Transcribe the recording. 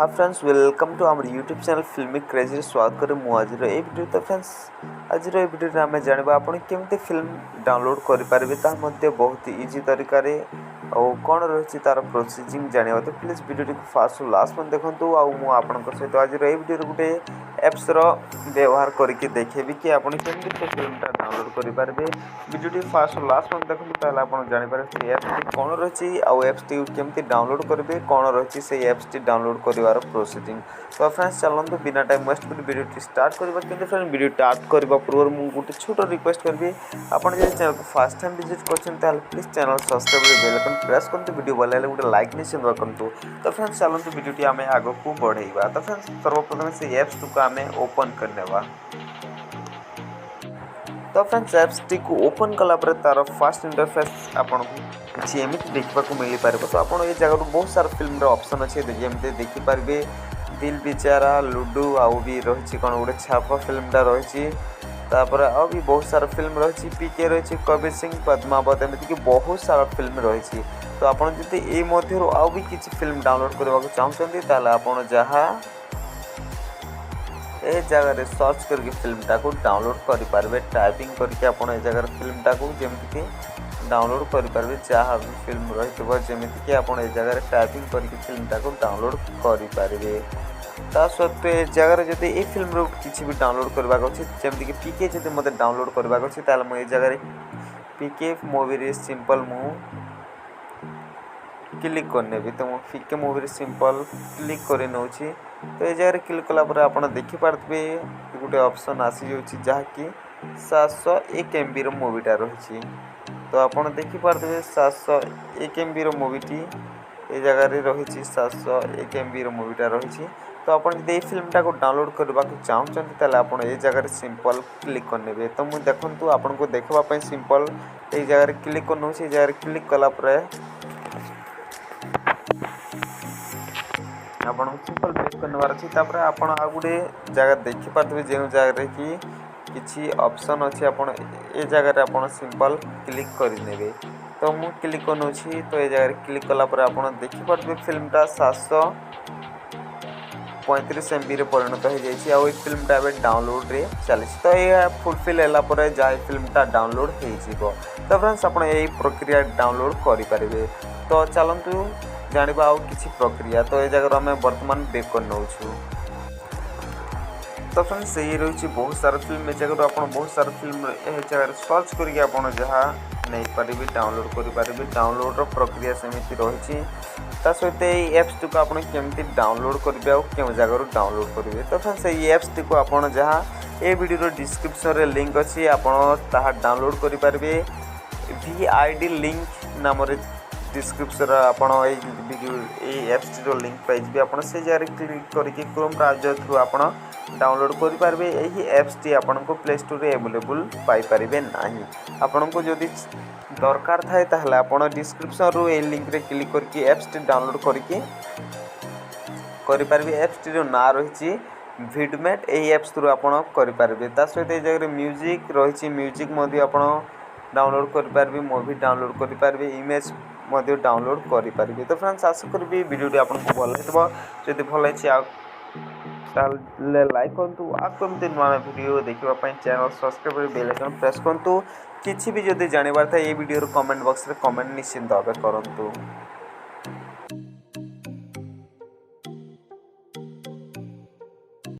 Hi friends welcome to our YouTube channel Filmy Crazy स्वागत करें मु आज वीडियो। तो फ्रेंड्स आज वीडियो आम जानवा आप केमती फिल्म डाउनलोड करें बहुत इजी तरीका और कौन रही तार प्रोसीजिंग जाना। तो प्लीज वीडियो फास्ट लास्ट में देखूँ आपण सहित आज वीडियो गोटे एप्स व्यवहार करके देखेबी कि आप फिल्मटा डाउनलोड करेंगे। वीडियो फास्ट लास्ट में देखते आप जानवर एप्स कौन रही एप्स टी केमती डाउनलोड करेंगे कौन रही से एप्स टी डाउनलोड कर प्रोसीजिंग। तो फ्रेंड्स चलते बिना टाइम वेस्ट कर वीडियो स्टार्ट करवा कि फ्रेंड वीडियो स्टार्ट करने पूर्व मुझे गोटे छोट रिक्वेस्ट करी आपड़ जब चैनल को फास्ट टाइम विजिट कर please channel subscribe bell icon press करते वीडियो भल लगे गोटे लाइक निश्चित करूँ। तो फ्रेंड्स चलते वीडियो आम आग को बढ़ेगा। तो फ्रेंड्स सर्वप्रथम से एप्स को आम ओपन करने। तो फ्रेंड्स एप्स टी को ओपन कलापर तार फास्ट इंटरफेस आपन किसी एमती देखा मिल पार। तो आप ये जगह बहुत सारा फिल्म ऑप्शन अच्छे जमी देखिपारे दिल बेचारा लुडू आउ भी रही कौन गोटे छाप फिल्मटा रही आ भी बहुत सारा फिल्म रही पीके रही कबीर सिंह पद्मावत एमती बहुत सारा फिल्म रही। तो आपड़ जब ये आउ भी किसी फिल्म डाउनलोड करने को चाहते आप जहाँ ए जगह सर्च करके फिल्मटा को डाउनलोड करेंगे टाइपिंग करके आपड़ ए जगह फिल्मटा को जमीक डाउनलोड करेंगे जहाँ भी फिल्म रही जमीक आप जगह टाइपिंग करके फिल्मटा को डाउनलोड करेंगे। ता सत्वे ए जगह जब ये फिल्म किसी भी डाउनलोड करवा जमीक पीके जब मत डाउनलोड करवा मुझे जगह पीके मूवी सिंपल मु क्लिक करने भी। तो पीके मूवी सिंपल क्लिक कर नौ। तो ये जगह क्लिक कलापर आप देखिपारे गोटे ऑप्शन आसी जाऊँगी जहाँकि 701 MB मूवीटा रही। तो आप देखिपारे 701 MB मूवीटी ये जगह रही 701 MB मूवीटा रही। तो आप ये फिल्मटा को डाउनलोड करने को चाहते आप ये जगह सिंपल क्लिक करने। तो मुझे देखूँ आपको देखापी सिंपल ये जगह क्लिक कर नौ। जगह क्लिक कलापर आपन सिंपल बेस करवार अच्छी आप गोटे जगह देखिपारे जो जगह कि किसी ऑप्शन अच्छी आप जगह आप सिंपल क्लिक करे। तो मुझे क्लिक कर नौ। तो ये जगह क्लिक कलापर आप देखिपारे फिल्मटा 735 MB परिणत हो जाए आ फिल्मटा डाउनलोड रे चली। तो ये फुलफिल है जहाँ फिल्मटा डाउनलोड हो। तो फ्रेंड्स आप यही प्रक्रिया डाउनलोड करेंगे। तो चलतु जाना आउ किसी प्रक्रिया। तो ये जगह आम बर्तमान बेक कर नौ। तो फ्रेंड्स ये रही बहुत सारा फिल्म जगह आप बहुत सारा फिल्म ये जगह सर्च करके आप जहाँ नहीं पारे डाउनलोड करेंगे। डाउनलोड प्रक्रिया सेमती रही सहित ये एप्स टी को आप केमती डाउनलोड करेंगे और क्यों जगह डाउनलोड करेंगे। तो फ्रेंड्स ये एप्स टी को आप जहाँ ये वीडियो डिस्क्रिप्शन रे लिंक अच्छी आप डाउनलोड करेंगे। VID लिंक नाम डिस्क्रिप्शन आपण वीडियो एप्स टी लिंक पाइबे आप से जगह क्लिक करके क्रोम ब्राउजर थ्रू आप डाउनलोड करेंगे। यही एप्स टी आपन को प्ले स्टोर रे अवेलेबल पाइपारे ना। आपन को जदि दरकार थाए ताहले आपन डिस्क्रिप्शन रो ए लिंक रे क्लिक करके एप्स टी डाउनलोड करके करेंगे। एप्स टी ना रही भिडमेट यही एप्स थ्रू आप करेंगे। सहित ये जगह म्यूजिक रही म्यूजिक आप डाउनलोड करेंगे मूवी डाउनलोड करेंगे इमेज डाउनलोड करेंगे। तो फ्रेंड्स आशा करी वीडियो आपको भल लगे जब भल लाइक करूँ आमती नुआ वीडियो देखापी channel subscribe bell icon press करूँ। किसी भी जब जानवर था ये वीडियो कमेंट बॉक्स में कमेंट निश्चिंत भाव करूँ।